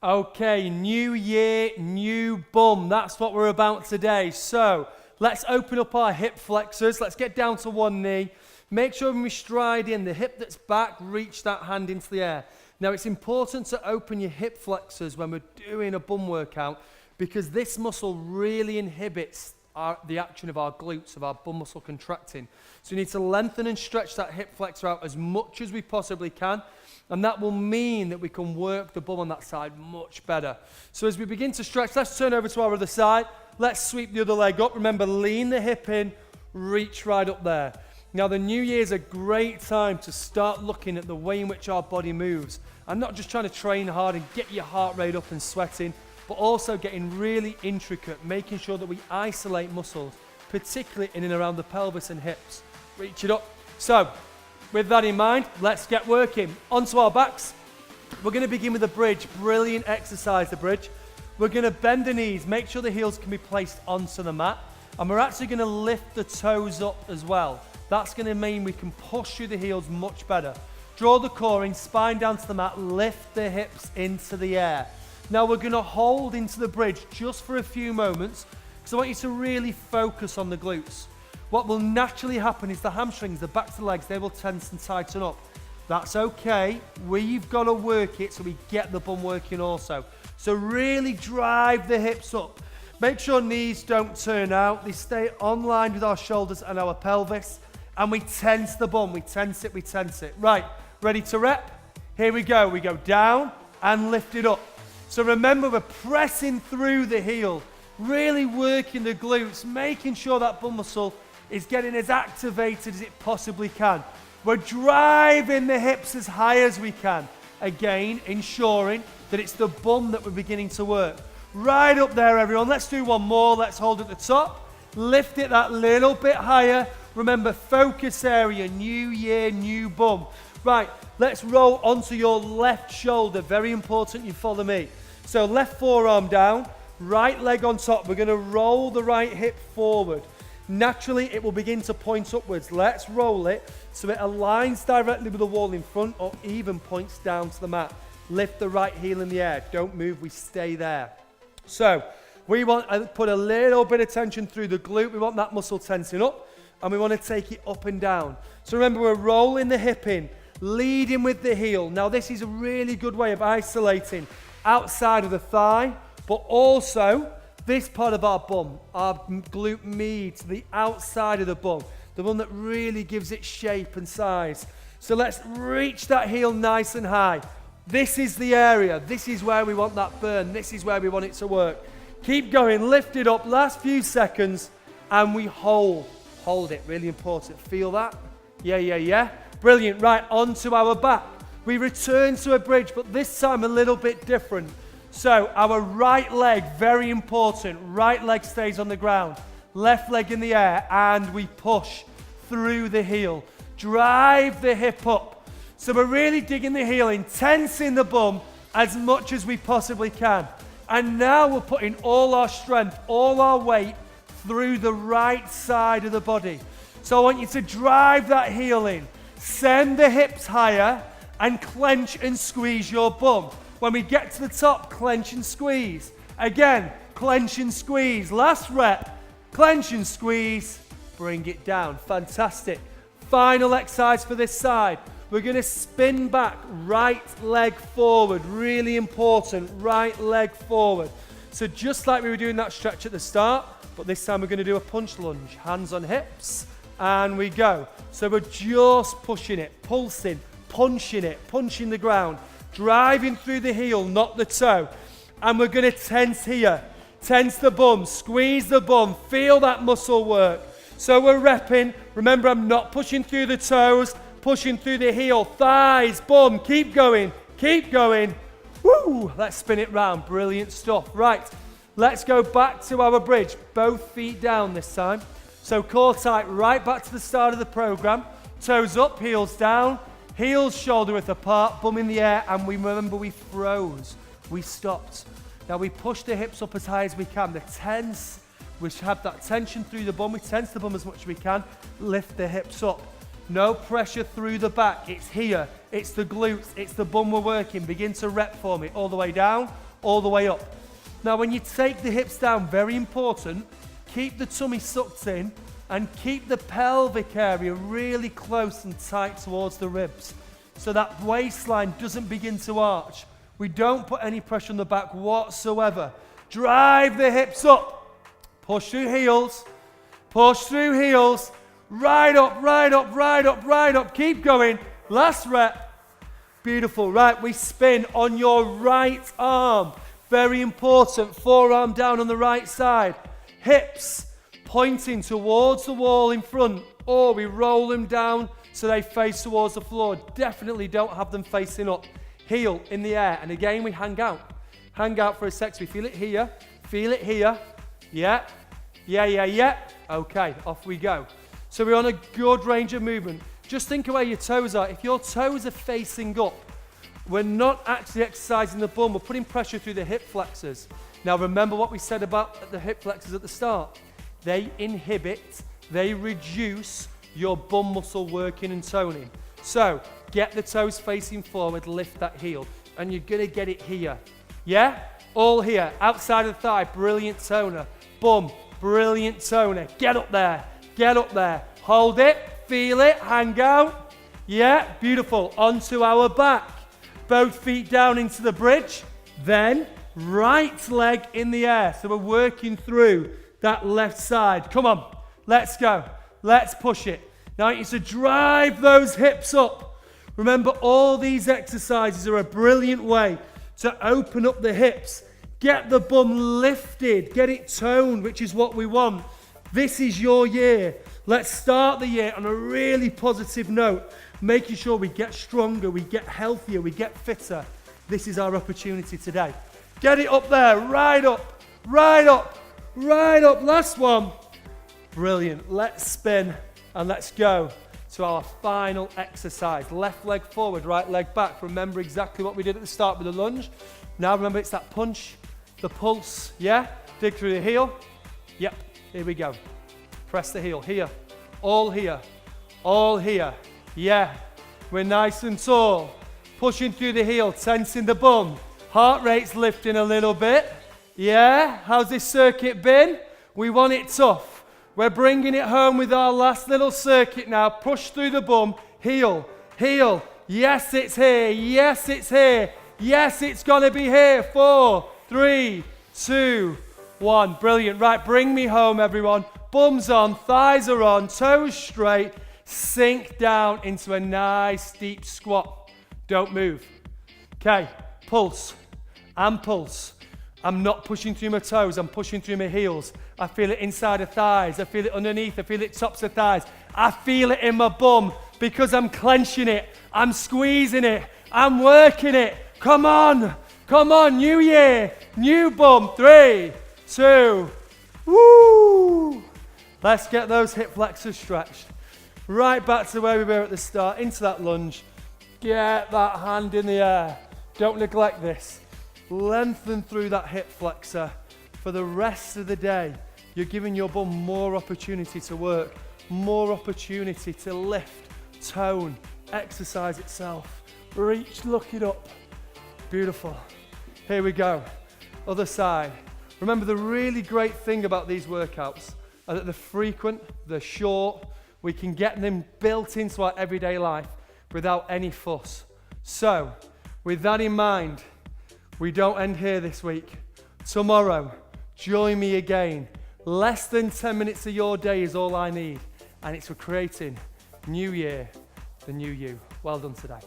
Okay, new year, new bum. That's what we're about today. So let's open up our hip flexors. Let's get down to one knee. Make sure when we stride in, the hip that's back, reach that hand into the air. Now it's important to open your hip flexors when we're doing a bum workout because this muscle really inhibits the action of our glutes, of our bum muscle contracting. So we need to lengthen and stretch that hip flexor out as much as we possibly can. And that will mean that we can work the bum on that side much better. So as we begin to stretch, let's turn over to our other side. Let's sweep the other leg up. Remember, lean the hip in, reach right up there. Now, the new year is a great time to start looking at the way in which our body moves. And not just trying to train hard and get your heart rate up and sweating, but also getting really intricate, making sure that we isolate muscles, particularly in and around the pelvis and hips. Reach it up. So, with that in mind, let's get working. Onto our backs. We're going to begin with a bridge. Brilliant exercise, the bridge. We're going to bend the knees, make sure the heels can be placed onto the mat. And we're actually going to lift the toes up as well. That's going to mean we can push through the heels much better. Draw the core in, spine down to the mat, lift the hips into the air. Now we're going to hold into the bridge just for a few moments because I want you to really focus on the glutes. What will naturally happen is the hamstrings, the backs of the legs, they will tense and tighten up. That's okay. We've got to work it so we get the bum working also. So really drive the hips up. Make sure knees don't turn out. They stay on line with our shoulders and our pelvis. And we tense the bum. We tense it, we tense it. Right, ready to rep? Here we go. We go down and lift it up. So remember, we're pressing through the heel, really working the glutes, making sure that bum muscle is getting as activated as it possibly can. We're driving the hips as high as we can. Again, ensuring that it's the bum that we're beginning to work. Right up there, everyone. Let's do one more. Let's hold at the top. Lift it that little bit higher. Remember, focus area, new year, new bum. Right, let's roll onto your left shoulder. Very important you follow me. So left forearm down, right leg on top. We're going to roll the right hip forward. Naturally, it will begin to point upwards. Let's roll it so it aligns directly with the wall in front or even points down to the mat. Lift the right heel in the air. Don't move, we stay there. So we want to put a little bit of tension through the glute. We want that muscle tensing up and we want to take it up and down. So remember, we're rolling the hip in, leading with the heel. Now this is a really good way of isolating outside of the thigh, but also this part of our bum, our glute med, the outside of the bum, the one that really gives it shape and size. So let's reach that heel nice and high. This is the area. This is where we want that burn. This is where we want it to work. Keep going. Lift it up. Last few seconds. And we hold. Hold it. Really important. Feel that? Yeah. Brilliant. Right, onto our back. We return to a bridge, but this time a little bit different. So our right leg, very important. Right leg stays on the ground. Left leg in the air. And we push through the heel. Drive the hip up. So we're really digging the heel in, tensing the bum as much as we possibly can. And now we're putting all our strength, all our weight through the right side of the body. So I want you to drive that heel in, send the hips higher and clench and squeeze your bum. When we get to the top, clench and squeeze. Again, clench and squeeze. Last rep, clench and squeeze, bring it down. Fantastic. Final exercise for this side. We're going to spin back, right leg forward, really important, right leg forward. So just like we were doing that stretch at the start, but this time we're going to do a punch lunge, hands on hips, and we go. So we're just pushing it, pulsing, punching it, punching the ground, driving through the heel, not the toe. And we're going to tense here, tense the bum, squeeze the bum, feel that muscle work. So we're repping. Remember, I'm not pushing through the toes, pushing through the heel, thighs, bum, keep going, keep going. Woo, let's spin it round, brilliant stuff. Right, let's go back to our bridge, both feet down this time. So core tight, right back to the start of the program. Toes up, heels down, heels shoulder width apart, bum in the air, and we remember we froze, we stopped. Now we push the hips up as high as we can, the tense, we have that tension through the bum, we tense the bum as much as we can, lift the hips up. No pressure through the back. It's here. It's the glutes. It's the bum we're working. Begin to rep for me. All the way down, all the way up. Now when you take the hips down, very important, keep the tummy sucked in and keep the pelvic area really close and tight towards the ribs so that waistline doesn't begin to arch. We don't put any pressure on the back whatsoever. Drive the hips up. Push through heels. Push through heels. Right up, right up, right up, right up. Keep going. Last rep. Beautiful. Right, we spin on your right arm. Very important. Forearm down on the right side. Hips pointing towards the wall in front. Or we roll them down so they face towards the floor. Definitely don't have them facing up. Heel in the air. And again, we hang out. Hang out for a sec. So we feel it here. Feel it here. Yeah. Yeah, yeah, yeah. Okay, off we go. So we're on a good range of movement. Just think of where your toes are. If your toes are facing up, we're not actually exercising the bum. We're putting pressure through the hip flexors. Now remember what we said about the hip flexors at the start. They inhibit, they reduce your bum muscle working and toning. So get the toes facing forward, lift that heel. And you're going to get it here. Yeah? All here. Outside of the thigh, brilliant toner. Bum, brilliant toner. Get up there. Get up there. Hold it. Feel it. Hang out. Yeah? Beautiful. Onto our back. Both feet down into the bridge. Then right leg in the air. So we're working through that left side. Come on. Let's go. Let's push it. Now I want you to drive those hips up. Remember, all these exercises are a brilliant way to open up the hips. Get the bum lifted. Get it toned, which is what we want. This is your year. Let's start the year on a really positive note, making sure we get stronger, we get healthier, we get fitter. This is our opportunity today. Get it up there. Right up. Right up. Right up. Last one. Brilliant. Let's spin and let's go to our final exercise. Left leg forward, right leg back. Remember exactly what we did at the start with the lunge. Now remember, it's that punch, the pulse, yeah? Dig through the heel. Yep, here we go. Press the heel, here, all here, all here. Yeah, we're nice and tall. Pushing through the heel, tensing the bum. Heart rate's lifting a little bit. Yeah, how's this circuit been? We want it tough. We're bringing it home with our last little circuit now. Push through the bum, heel, heel. Yes, it's here. Yes, it's here. Yes, it's gonna be here. 4, 3, 2, 1. Brilliant. Right, bring me home, everyone. Bums on, thighs are on, toes straight. Sink down into a nice deep squat. Don't move. Okay, pulse and pulse. I'm not pushing through my toes, I'm pushing through my heels. I feel it inside the thighs, I feel it underneath, I feel it tops of thighs. I feel it in my bum because I'm clenching it, I'm squeezing it, I'm working it. Come on, new year, new bum. 3, 2, woo! Let's get those hip flexors stretched. Right back to where we were at the start, into that lunge. Get that hand in the air. Don't neglect this. Lengthen through that hip flexor. For the rest of the day, you're giving your bum more opportunity to work, more opportunity to lift, tone, exercise itself. Reach, look it up. Beautiful. Here we go. Other side. Remember, the really great thing about these workouts are that they're frequent, they're short, we can get them built into our everyday life without any fuss. So, with that in mind, we don't end here this week. Tomorrow, join me again. Less than 10 minutes of your day is all I need. And it's for creating new year, the new you. Well done today.